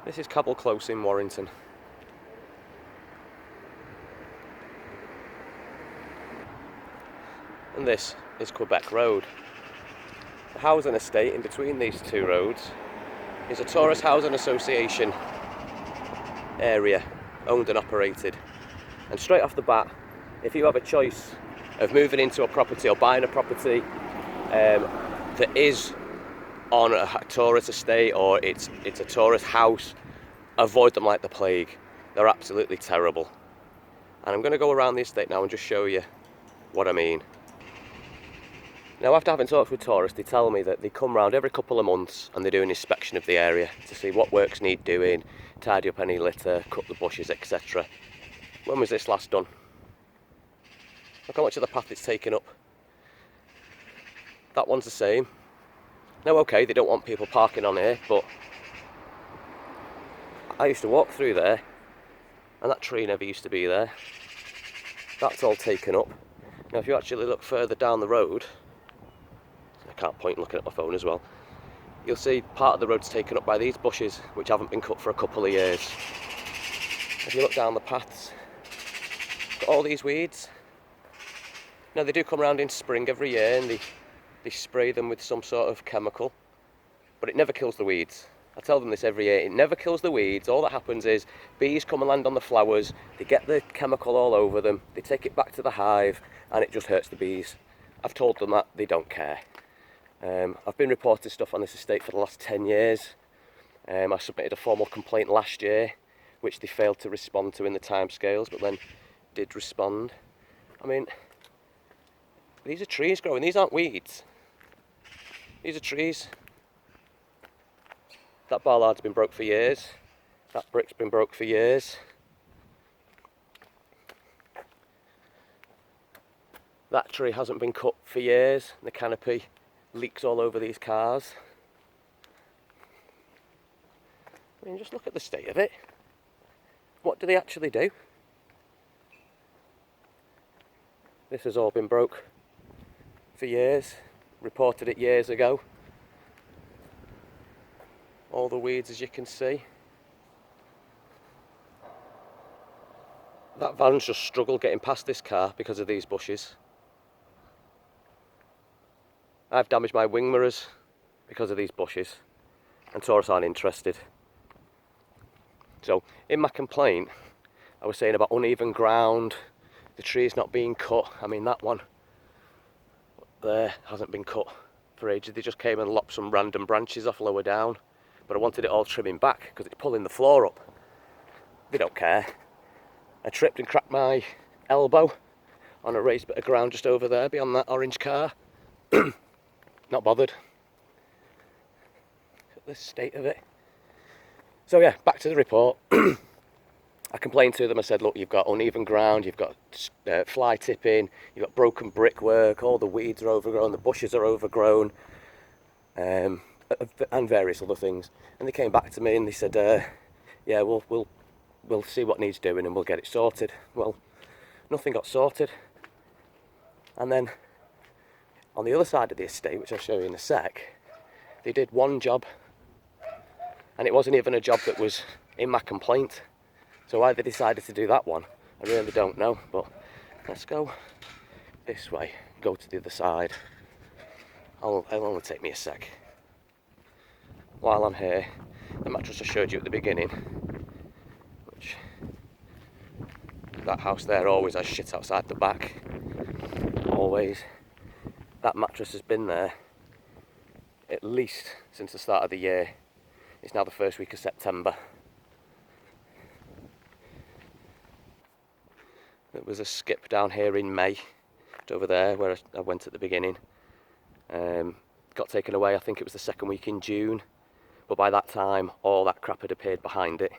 This is Cabell Close in Warrington. And this is Quebec Road. The housing estate in between these two roads is a Torus Housing Association area, owned and operated. And straight off the bat, if you have a choice of moving into a property or buying a property that is on a tourist estate or it's a tourist house, avoid them like the plague. They're absolutely terrible. And I'm going to go around the estate now and just show you what I mean. Now, after having talked with tourists, they tell me that they come round every couple of months and they do an inspection of the area to see what works need doing, tidy up any litter, cut the bushes, etc. When was this last done? Look how much of the path it's taken up. That one's the same. Now, okay, they don't want people parking on here, but I used to walk through there and that tree never used to be there. That's all taken up. Now, if you actually look further down the road, I can't point looking at my phone as well, you'll see part of the road's taken up by these bushes which haven't been cut for a couple of years. If you look down the paths, got all these weeds. Now, they do come around in spring every year and they spray them with some sort of chemical, but it never kills the weeds. I tell them this every year, it never kills the weeds. All that happens is bees come and land on the flowers, they get the chemical all over them, they take it back to the hive and it just hurts the bees. I've told them that, they don't care. I've been reporting stuff on this estate for the last 10 years. I submitted a formal complaint last year, which they failed to respond to in the timescales, but then did respond. I mean, these are trees growing, these aren't weeds. These are trees. That ballard's been broke for years. That brick's been broke for years. That tree hasn't been cut for years. The canopy leaks all over these cars. I mean, just look at the state of it. What do they actually do? This has all been broke for years. Reported it years ago. All the weeds, as you can see. That van's just struggled getting past this car because of these bushes. I've damaged my wing mirrors because of these bushes, and tourists aren't interested. So, in my complaint, I was saying about uneven ground, the trees not being cut. I mean, that one there hasn't been cut for ages. They just came and lopped some random branches off lower down, but I wanted it all trimming back because it's pulling the floor up. They don't care. I tripped and cracked my elbow on a raised bit of ground just over there beyond that orange car. Not bothered. Look at the state of it. So yeah, back to the report. I complained to them. I said, look, you've got uneven ground, you've got fly tipping, you've got broken brickwork, all the weeds are overgrown, the bushes are overgrown, and various other things. And they came back to me and they said, yeah, we'll see what needs doing and we'll get it sorted. Well, nothing got sorted. And then on the other side of the estate, which I'll show you in a sec, they did one job, and it wasn't even a job that was in my complaint. So why they decided to do that one, I really don't know. But let's go this way, go to the other side. It'll only take me a sec. While I'm here, the mattress I showed you at the beginning, which that house there always has shit outside the back, always. That mattress has been there at least since the start of the year. It's now the first week of September. There was a skip down here in May, over there where I went at the beginning. Got taken away, I think it was the second week in June. But by that time, all that crap had appeared behind it,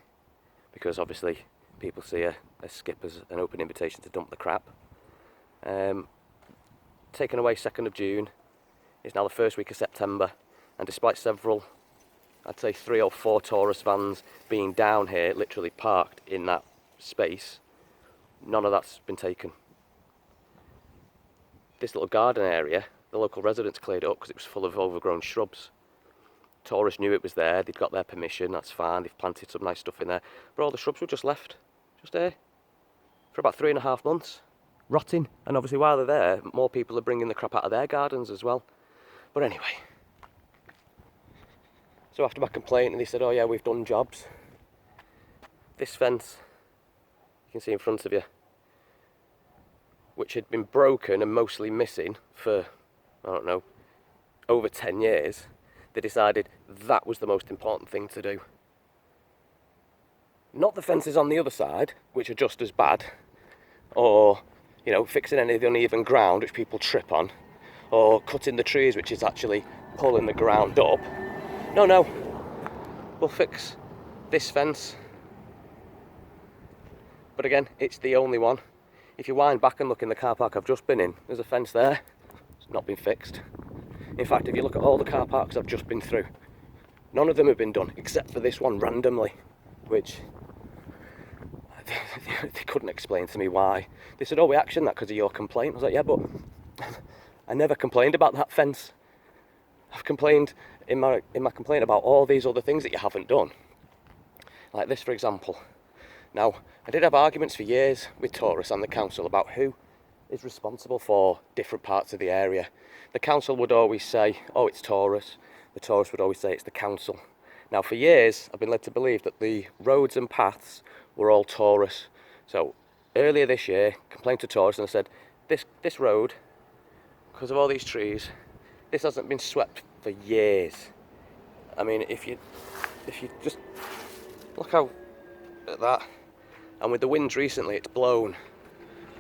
because obviously people see a skip as an open invitation to dump the crap. Taken away 2nd of June. It's now the first week of September, and despite several, I'd say 3 or 4 tourist vans being down here, literally parked in that space, none of that's been taken. This little garden area, the local residents cleared it up because it was full of overgrown shrubs. Torus knew it was there, they'd got their permission, that's fine, they've planted some nice stuff in there. But all the shrubs were just left, just there, for about 3.5 months, rotting. And obviously while they're there, more people are bringing the crap out of their gardens as well. But anyway, so after my complaint, and they said, oh yeah, we've done jobs. This fence, you can see in front of you, which had been broken and mostly missing for, I don't know, over 10 years, they decided that was the most important thing to do. Not the fences on the other side, which are just as bad, or, you know, fixing any of the uneven ground which people trip on, or cutting the trees, which is actually pulling the ground up. No, we'll fix this fence. But again, it's the only one. If you wind back and look in the car park I've just been in, there's a fence there. It's not been fixed. In fact, if you look at all the car parks I've just been through, none of them have been done, except for this one randomly, which they couldn't explain to me why. They said, oh, we actioned that because of your complaint. I was like, yeah, but I never complained about that fence. I've complained in my complaint about all these other things that you haven't done. Like this, for example. Now, I did have arguments for years with Torus and the council about who is responsible for different parts of the area. The council would always say, oh, it's Torus. The Torus would always say it's the council. Now, for years, I've been led to believe that the roads and paths were all Torus. So, earlier this year, complained to Torus and I said, this road, because of all these trees, this hasn't been swept for years. I mean, if you just look how at that, and with the winds recently, it's blown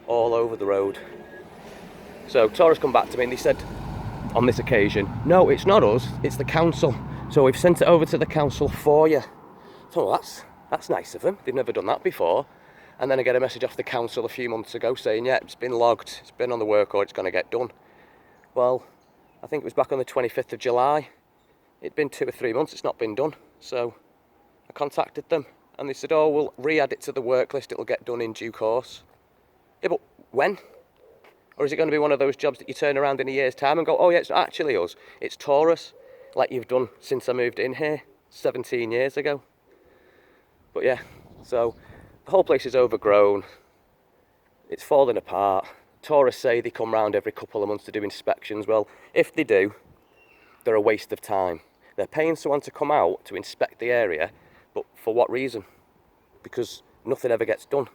all over the road. So Torus come back to me and they said on this occasion, no, it's not us, it's the council. So we've sent it over to the council for you. So well, that's nice of them. They've never done that before. And then I get a message off the council a few months ago saying, yeah, it's been logged, it's been on the work order, it's going to get done. Well, I think it was back on the 25th of July. It'd been 2 or 3 months, it's not been done. So I contacted them and they said, oh, we'll re-add it to the work list, it'll get done in due course. Yeah, but when? Or is it going to be one of those jobs that you turn around in a year's time and go, oh yeah, it's not actually us, it's Torus, like you've done since I moved in here 17 years ago. But yeah, so the whole place is overgrown, it's falling apart. Torus say they come round every couple of months to do inspections. Well, if they do, they're a waste of time. They're paying someone to come out to inspect the area, but for what reason? Because nothing ever gets done.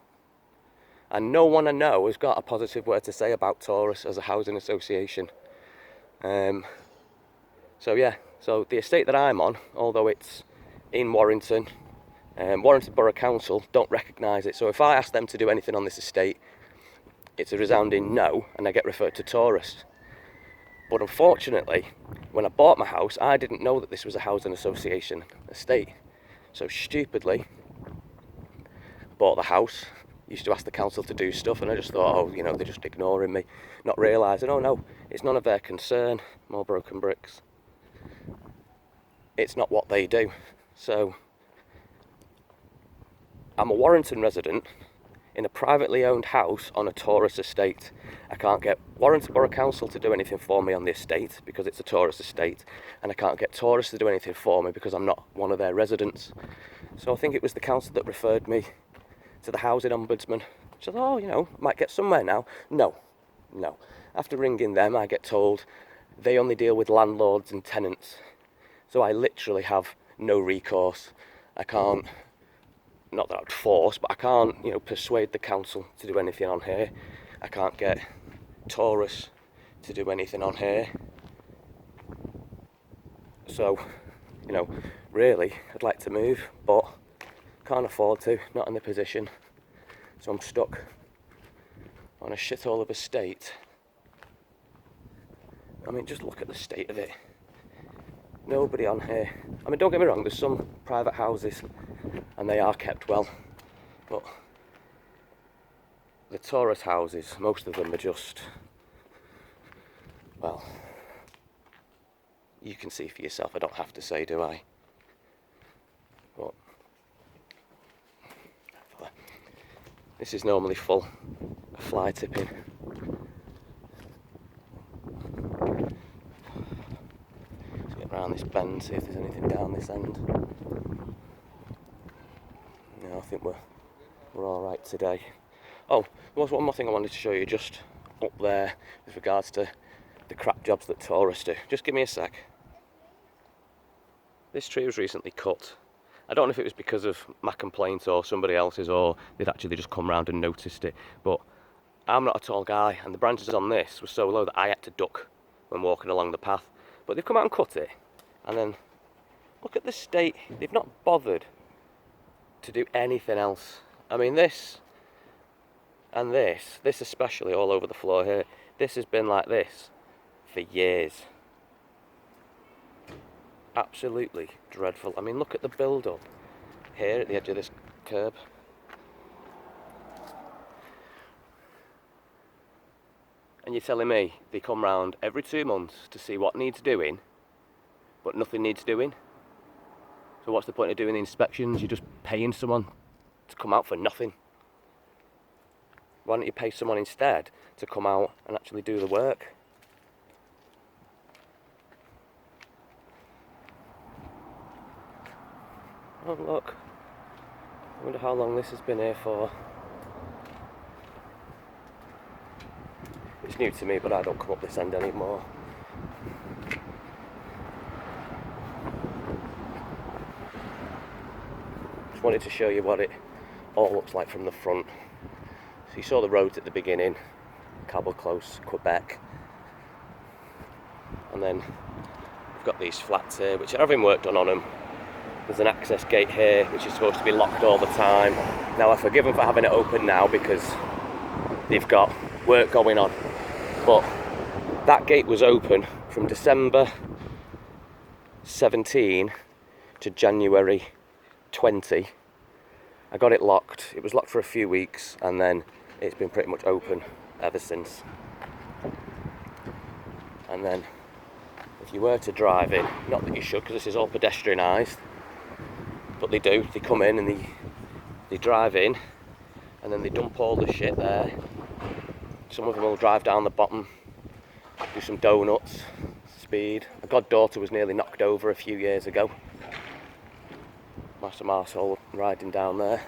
And no one I know has got a positive word to say about Torus as a housing association. So yeah, so the estate that I'm on, although it's in Warrington, Warrington Borough Council don't recognise it. So if I ask them to do anything on this estate, it's a resounding no, and I get referred to Torus. But unfortunately, when I bought my house, I didn't know that this was a housing association estate. So stupidly, bought the house, used to ask the council to do stuff, and I just thought, oh, you know, they're just ignoring me, not realising, oh no, it's none of their concern, more broken bricks. It's not what they do. So, I'm a Warrington resident in a privately owned house on a Torus estate. I can't get Warrington Borough Council to do anything for me on the estate because it's a Torus estate, and I can't get Torus to do anything for me because I'm not one of their residents. So I think it was the council that referred me to the housing ombudsman. She said, oh, you know, might get somewhere now. No. After ringing them, I get told they only deal with landlords and tenants. So I literally have no recourse. I can't, not that I would force, but I can't, you know, persuade the council to do anything on here. I can't get Torus to do anything on here. So, you know, really, I'd like to move, but can't afford to, not in the position. So I'm stuck on a shithole of a state. I mean, just look at the state of it. Nobody on here. I mean, don't get me wrong, there's some private houses and they are kept well, but the Torus houses, most of them are just, well, you can see for yourself, I don't have to say, do I? But this is normally full of fly tipping. Let's get around down this bend, see if there's anything down this end. No, I think we're all right today. Oh, there was one more thing I wanted to show you just up there with regards to the crap jobs that Torus do. Just give me a sec. This tree was recently cut. I don't know if it was because of my complaint or somebody else's, or they'd actually just come round and noticed it, but I'm not a tall guy, and the branches on this were so low that I had to duck when walking along the path. But they've come out and cut it, and then look at the state. They've not bothered to do anything else. I mean, this and this especially all over the floor here, this has been like this for years. Absolutely dreadful. I mean, look at the build-up here at the edge of this curb. And you're telling me they come round every 2 months to see what needs doing, but nothing needs doing? So what's the point of doing the inspections? You're just paying someone to come out for nothing. Why don't you pay someone instead to come out and actually do the work? Oh look, I wonder how long this has been here for. It's new to me, but I don't come up this end anymore. Just wanted to show you what it all looks like from the front. So you saw the roads at the beginning, Cable Close, Quebec. And then we've got these flats here, which are having work done on them. There's an access gate here, which is supposed to be locked all the time. Now I forgive them for having it open now because they've got work going on. But that gate was open from December 17 to January 20. I got it locked. It was locked for a few weeks, and then it's been pretty much open ever since. And then if you were to drive in, not that you should because this is all pedestrianised, but they do, they come in and they drive in and then they dump all the shit there. Some of them will drive down the bottom, do some donuts, speed. My goddaughter was nearly knocked over a few years ago. Some arsehole riding down there.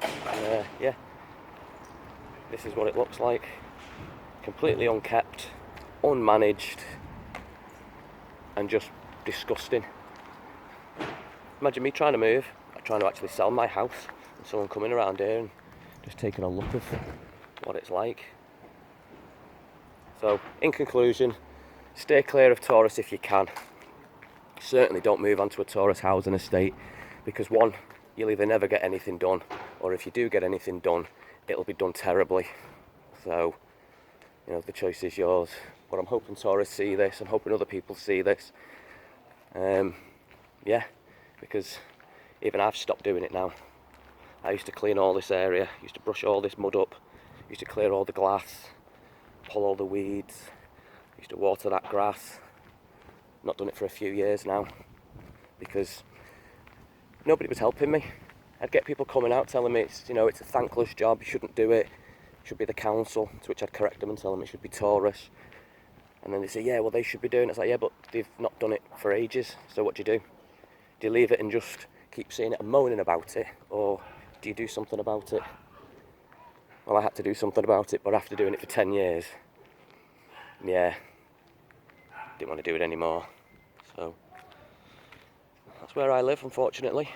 And, yeah, this is what it looks like. Completely unkept, unmanaged, and just disgusting. Imagine me trying to move, trying to actually sell my house, and someone coming around here and just taking a look of what it's like. So, in conclusion, stay clear of Torus if you can. Certainly don't move onto a Torus housing estate, because one, you'll either never get anything done, or if you do get anything done, it'll be done terribly. So, you know, the choice is yours. But I'm hoping Torus see this, I'm hoping other people see this. Yeah, because even I've stopped doing it now. I used to clean all this area, used to brush all this mud up, used to clear all the glass, pull all the weeds, used to water that grass. Not done it for a few years now because nobody was helping me. I'd get people coming out telling me it's a thankless job, you shouldn't do it, it should be the council, to which I'd correct them and tell them it should be Torus. And then they say, yeah, well they should be doing it. It's like, yeah, but they've not done it for ages, so what do you do? Do you leave it and just keep seeing it and moaning about it, or do you do something about it? Well, I had to do something about it, but after doing it for 10 years, yeah, didn't want to do it anymore. So that's where I live, unfortunately.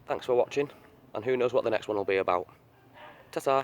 Thanks for watching, and who knows what the next one will be about. Ta-ta!